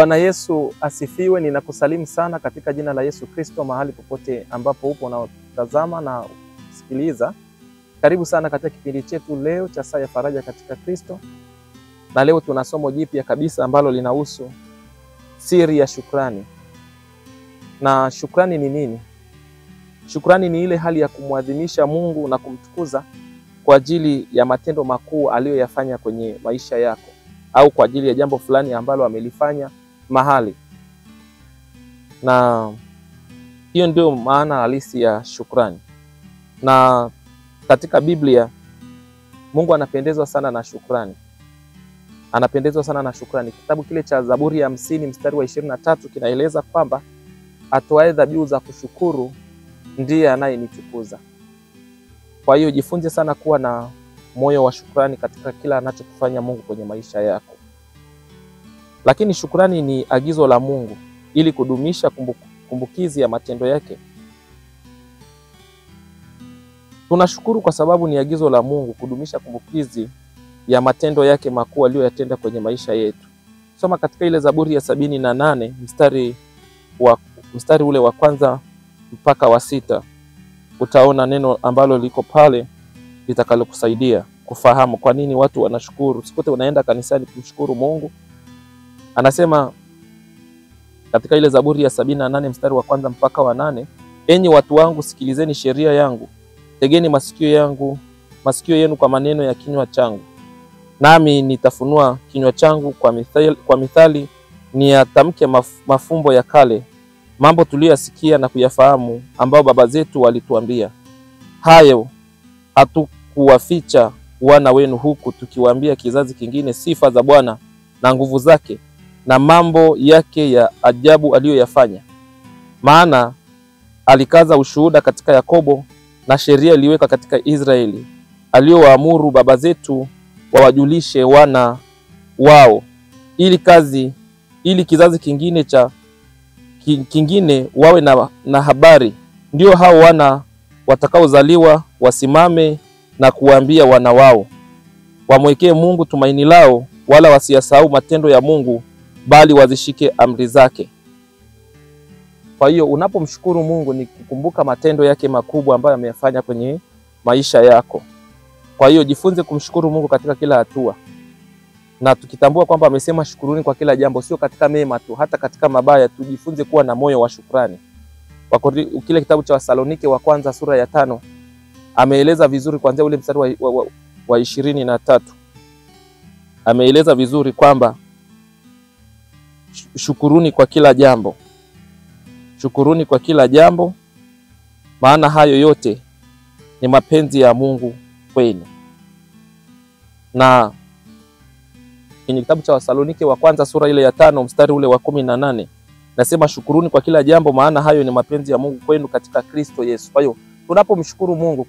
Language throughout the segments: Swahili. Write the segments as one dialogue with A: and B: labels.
A: Bwana Yesu asifiwe. Ninakusalimu sana katika jina la Yesu Kristo mahali popote ambapo upo na utazama na kusikiliza. Karibu sana katika kipindi chetu leo cha Saa ya Faraja katika Kristo. Na leo tuna somo jipya kabisa ambalo linahusu siri ya shukrani. Na shukrani ni nini? Shukrani ni ile hali ya kumwadhimisha Mungu na kumtukuza kwa ajili ya matendo makuu aliyoyafanya kwenye maisha yako, au kwa ajili ya jambo fulani ambalo amelifanya mahali. Na hiyo ndio maana halisi ya shukrani. Na katika Biblia Mungu anapendezwa sana na shukrani. Anapendezwa sana na shukrani. Kitabu kile cha Zaburi ya 50 mstari wa 23 kinaeleza kwamba atoaye dhabihu za kushukuru ndiye anayenitukuza. Kwa hiyo jifunze sana kuwa na moyo wa shukrani katika kila anachokifanya Mungu kwenye maisha yako. Lakini shukrani ni agizo la Mungu ili kudumisha kumbukizi ya matendo yake. Tunashukuru kwa sababu ni agizo la Mungu kudumisha kumbukizi ya matendo yake makuu aliyoyatenda kwenye maisha yetu. Soma katika ile Zaburi ya 78 mstari ule wa kwanza mpaka wa 6. Utaona neno ambalo liko pale litakalokusaidia kufahamu kwa nini watu wanashukuru. Sikote unaenda kanisani kumshukuru Mungu. Anasema katika ile Zaburi ya 78 mstari wa kwanza mpaka wa 8, enyi watu wangu sikilizeni sheria yangu, tegeni masikio yenu kwa maneno ya kinywa changu. Nami nitafunua kinywa changu kwa mithali, niyatamke mafumbo ya kale, mambo tuliyosikia na kuyafahamu, ambao baba zetu walituambia. Hayo hatukuwaficha wana wenu, huku tukiwaambia kizazi kingine sifa za Bwana na nguvu zake na mambo yake ya ajabu aliyoyafanya. Maana alikaza ushuhuda katika Yakobo na sheria iliweka katika Israeli, aliyowaamuru baba zetu wawajulishe wana wao, ili kizazi kingine wawe na habari. Ndio hao wana watakaozaliwa wasimame na kuambia wana wao, wamwekee Mungu tumaini lao, wala wasiyasahau matendo ya Mungu, bali wazishike amri zake. Kwa hiyo unapomshukuru Mungu ni kukumbuka matendo yake makubwa ambayo ameyafanya kwenye maisha yako. Kwa hiyo jifunze kumshukuru Mungu katika kila hatua. Na tukitambua kwamba amesema shukuruni kwa kila jambo, sio katika mema tu, hata katika mabaya tujifunze kuwa na moyo wa shukrani. Kile kitabu cha Wasalonike wa kwanza sura ya 5 ameeleza vizuri kuanzia ule mstari wa 23. Ameeleza vizuri kwamba shukuruni kwa kila jambo. Shukuruni kwa kila jambo, maana hayo yote ni mapenzi ya Mungu kwenu. Na kwenye kitabu cha Wasalonike wa kwanza sura ile ya 5 mstari ule wa 18 nasema shukuruni kwa kila jambo, maana hayo ni mapenzi ya Mungu kwenu katika Kristo Yesu. Kwa hiyo tunapomshukuru Mungu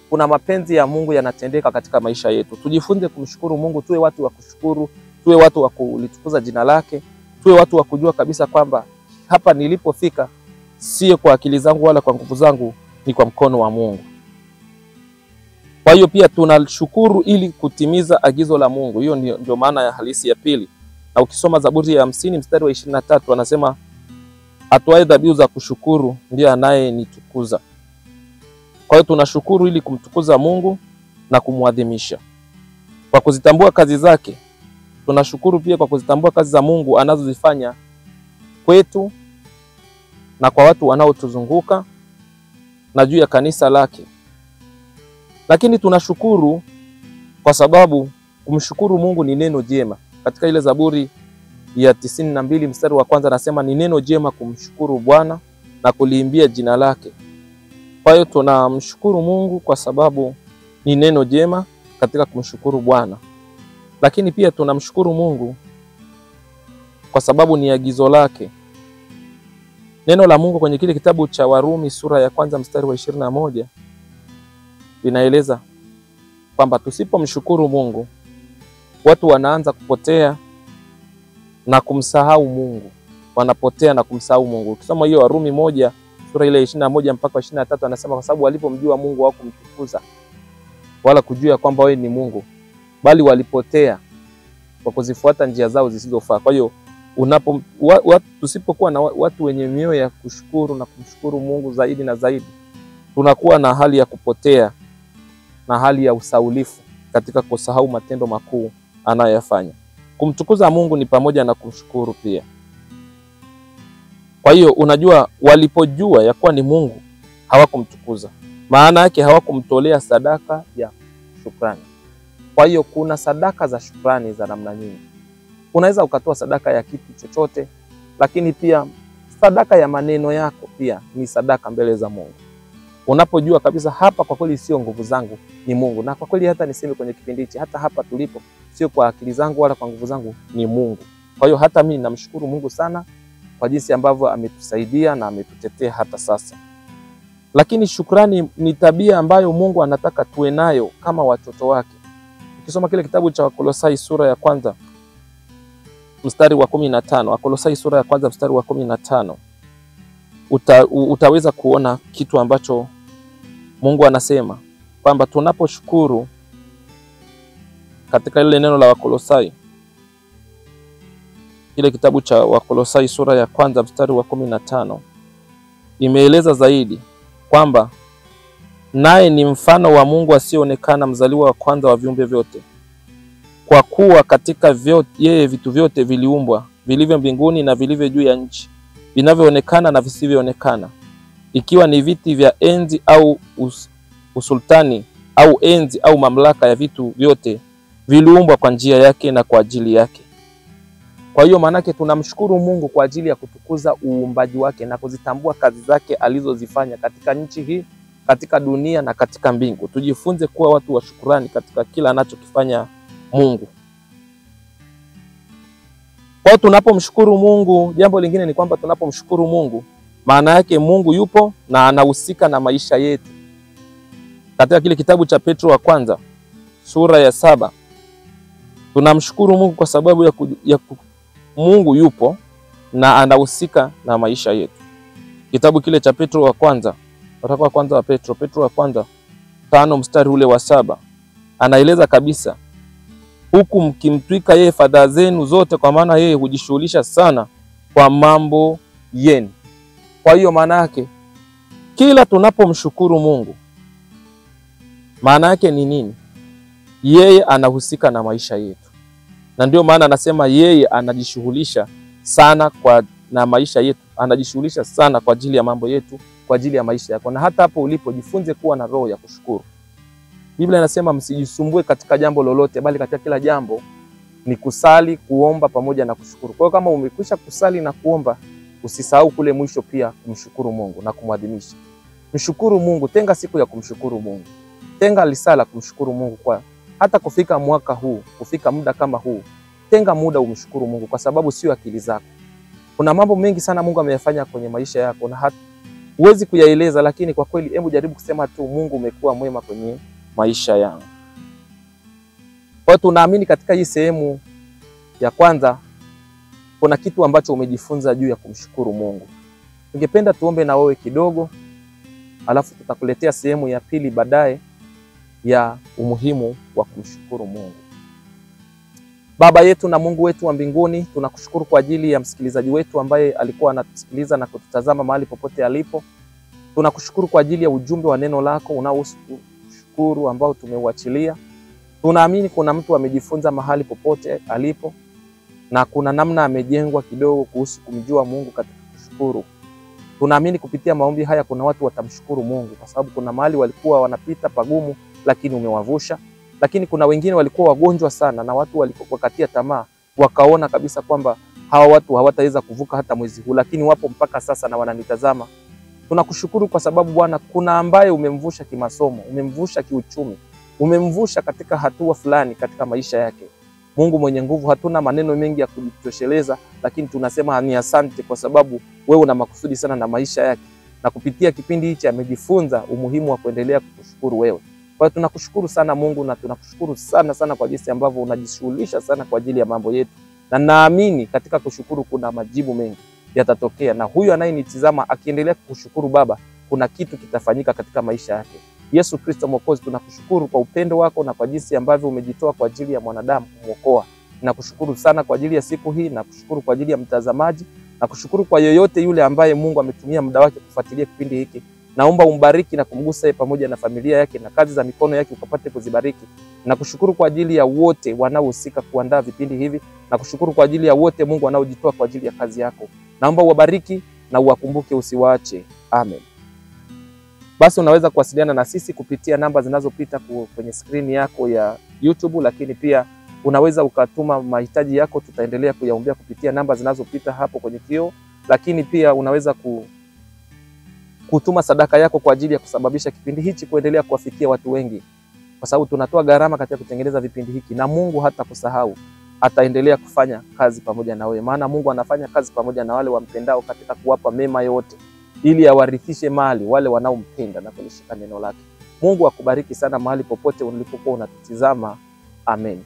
A: kuna mapenzi ya Mungu yanatendeka katika maisha yetu. Tujifunze kumshukuru Mungu, tuwe watu wa kushukuru, tuwe watu wa kulitukuza jina lake, tuwe watu wa kujua kabisa kwamba hapa nilipofika sio kwa akili zangu wala kwa nguvu zangu, ni kwa mkono wa Mungu. Kwa hiyo pia tunashukuru ili kutimiza agizo la Mungu. Hiyo ndio maana ya halisi ya pili. Na ukisoma Zaburi ya 50 mstari wa 23 anasema atoaye dhabihu za kushukuru ndiye anayenitukuza. Kwa hiyo tunashukuru ili kumtukuza Mungu na kumwadhimisha kwa kuzitambua kazi zake. Tunashukuru pia kwa kuzitambua kazi za Mungu anazozifanya kwetu na kwa watu wanaotuzunguka na juu ya kanisa lake. Lakini tunashukuru kwa sababu kumshukuru Mungu ni neno jema. Katika ile Zaburi ya 92 mstari wa kwanza anasema ni neno jema kumshukuru Bwana na kuliimbia jina lake. Kwa hiyo tunamshukuru Mungu kwa sababu ni neno jema katika kumshukuru Bwana. Lakini pia tunamshukuru Mungu kwa sababu ni agizo lake. Neno la Mungu kwenye kile kitabu cha Warumi sura ya kwanza mstari wa 21 linaeleza kwamba tusipomshukuru Mungu watu wanaanza kupotea na kumsahau Mungu. Wanapotea na kumsahau Mungu. Ukisoma hiyo Warumi 1 sura ile 21 mpaka 23 anasema kwa sababu walipomjua Mungu hawakumtukuza wala kujua kwamba wewe ni Mungu, bali walipotea kwa kuzifuata njia zao zisizofaa. Kwa hiyo tusipokuwa na watu wenye mioyo ya kushukuru na kumshukuru Mungu zaidi na zaidi, tunakuwa na hali ya kupotea na hali ya usaulifu katika kusahau matendo makuu anayoyafanya. Kumtukuza Mungu ni pamoja na kumshukuru pia. Kwa hiyo unajua, walipojua ya kuwa ni Mungu hawakumtukuza, maana yake hawakumtolea sadaka ya shukrani. Kwa hiyo kuna sadaka za shukrani za namna nyingi. Unaweza ukatoa sadaka ya kitu chochote, lakini pia sadaka ya maneno yako pia ni sadaka mbele za Mungu. Unapojua kabisa hapa kwa kweli sio nguvu zangu, ni Mungu. Na kwa kweli hata niseme kwenye kipindi hichi, hata hapa tulipo sio kwa akili zangu wala kwa nguvu zangu, ni Mungu. Kwa hiyo hata mimi namshukuru Mungu sana kwa jinsi ambavyo ametusaidia na ametutetea hata sasa. Lakini shukrani ni tabia ambayo Mungu anataka tuwe nayo kama watoto wake. Ukisoma kile kitabu cha Wakolosai sura ya kwanza mstari wa 15, Wakolosai sura ya kwanza mstari wa 15, utaweza kuona kitu ambacho Mungu anasema kwamba tunaposhukuru katika ile neno la Wakolosai, kile kitabu cha Wakolosai sura ya kwanza mstari wa 15, imeeleza zaidi kwamba naye ni mfano wa Mungu asiyeonekana, mzaliwa wa kwanza wa viumbe vyote. Kwa kuwa katika yeye vitu vyote viliumbwa, vilivyo mbinguni na vilivyo juu ya nchi, vinavyoonekana na visivyoonekana, ikiwa ni viti vya enzi au usultani au enzi au mamlaka ya vitu vyote, viliumbwa kwa njia yake na kwa ajili yake. Kwa hiyo manake tunamshukuru Mungu kwa ajili ya kutukuza uumbaji wake na kuzitambua kazi zake alizozifanya katika nchi hii, katika dunia na katika mbingu. Tujifunze kuwa watu wa shukrani katika kila anachokifanya Mungu. Kwa tunapomshukuru Mungu, jambo lingine ni kwamba tunapomshukuru Mungu, maana yake Mungu yupo na anahusika na maisha yetu. Katika kile kitabu cha Petro wa kwanza sura ya 7, tunamshukuru Mungu kwa sababu Mungu yupo na anahusika na maisha yetu. Kitabu kile cha Petro wa kwanza, waraka wa kwanza wa Petro wa kwanza 5 mstari ule wa 7, anaeleza kabisa, huku mkimtwika yeye fadhaa zenu zote, kwa maana yeye hujishughulisha sana kwa mambo yenu. Kwa hiyo maana yake kila tunapomshukuru Mungu, maana yake ni nini? Yeye anahusika na maisha yetu. Na ndio maana anasema yeye anajishughulisha sana na maisha yetu. Anajishughulisha sana kwa ajili ya mambo yetu, kwa ajili ya maisha yako. Na hata hapo ulipo, jifunze kuwa na roho ya kushukuru. Biblia inasema msijisumbue katika jambo lolote, bali katika kila jambo ni kusali, kuomba pamoja na kushukuru. Kwa hiyo kama umekwisha kusali na kuomba, usisahau kule mwisho pia kumshukuru Mungu na kumwadhimisha. Mshukuru Mungu, tenga siku ya kumshukuru Mungu. Tenga lisala kumshukuru Mungu kwa hata kufika mwaka huu, kufika muda kama huu. Tenga muda umshukuru Mungu kwa sababu sio akili zako. Kuna mambo mengi sana Mungu ameyafanya kwenye maisha yako na huwezi kuyaeleza, lakini kwa kweli hebu jaribu kusema tu, Mungu umekuwa mwema kwenye maisha yangu. Kwa hiyo tunaamini katika hii sehemu ya kwanza kuna kitu ambacho umejifunza juu ya kumshukuru Mungu. Ningependa tuombe na wewe kidogo, alafu tutakuletea sehemu ya pili baadaye ya umuhimu wa kumshukuru Mungu. Baba yetu na Mungu wetu wa mbinguni, tunakushukuru kwa ajili ya msikilizaji wetu ambaye alikuwa anatusikiliza na kututazama mahali popote alipo. Tunakushukuru kwa ajili ya ujumbe wa neno lako unaoshukuru ambao tumeuachilia. Tunaamini kuna mtu amejifunza mahali popote alipo na kuna namna amejengwa kidogo kuhusu kumjua Mungu katika kushukuru. Tunaamini kupitia maombi haya kuna watu watamshukuru Mungu kwa sababu kuna mahali walikuwa wanapita pagumu lakini umewavusha. Lakini kuna wengine walikuwa wagonjwa sana na watu walipowakatia tamaa, wakaona kabisa kwamba hawa watu hawataweza kuvuka hata mwezi huu, lakini wapo mpaka sasa na wananitazama. Tunakushukuru kwa sababu Bwana, kuna ambaye umemvusha kimasomo, umemvusha kiuchumi, umemvusha katika hatua fulani katika maisha yake. Mungu mwenye nguvu, hatuna maneno mengi ya kujitosheleza, lakini tunasema ni asante kwa sababu wewe una makusudi sana na maisha yake. Na kupitia kipindi hichi amejifunza umuhimu wa kuendelea kukushukuru wewe. Kwa hiyo tunakushukuru sana Mungu, na tunakushukuru sana sana kwa jinsi ambavyo unajishughulisha sana kwa ajili ya mambo yetu. Na naamini katika kushukuru kuna majibu mengi yatatokea, na huyu anayenitazama akiendelea kukushukuru Baba, kuna kitu kitafanyika katika maisha yake. Yesu Kristo Mwokozi, tunakushukuru kwa upendo wako na kwa jinsi ambavyo umejitoa kwa ajili ya mwanadamu kumwokoa. Nakushukuru sana kwa ajili ya siku hii, nakushukuru kwa ajili ya mtazamaji, nakushukuru kwa yoyote yule ambaye Mungu ametumia muda wake kufuatilia kipindi hiki. Naomba umbariki na kumgusa pamoja na familia yake na kazi za mikono yake ukapate kuzibariki. Nakushukuru kwa ajili ya wote wanaohusika kuandaa vipindi hivi. Nakushukuru kwa ajili ya wote Mungu wanaojitoa kwa ajili ya kazi yako. Naomba uwabariki na uwakumbuke, usiwaache. Amen. Basi unaweza kuwasiliana na sisi kupitia namba zinazopita kwenye skrini yako ya YouTube, lakini pia unaweza ukatuma mahitaji yako, tutaendelea kuyaombea kupitia namba zinazopita hapo kwenye kioo. Lakini pia unaweza kutuma sadaka yako kwa ajili ya kusababisha kipindi hichi kuendelea kuwafikia watu wengi, kwa sababu tunatoa gharama katika kutengeneza vipindi hiki, na Mungu hata kusahau, ataendelea kufanya kazi pamoja na wewe, maana Mungu anafanya kazi pamoja na wale wampendao katika kuwapa mema yote, ili awarithishe mali wale wanaompenda na kulishika neno lake. Mungu akubariki sana mahali popote ulipokuwa unatutizama. Amen.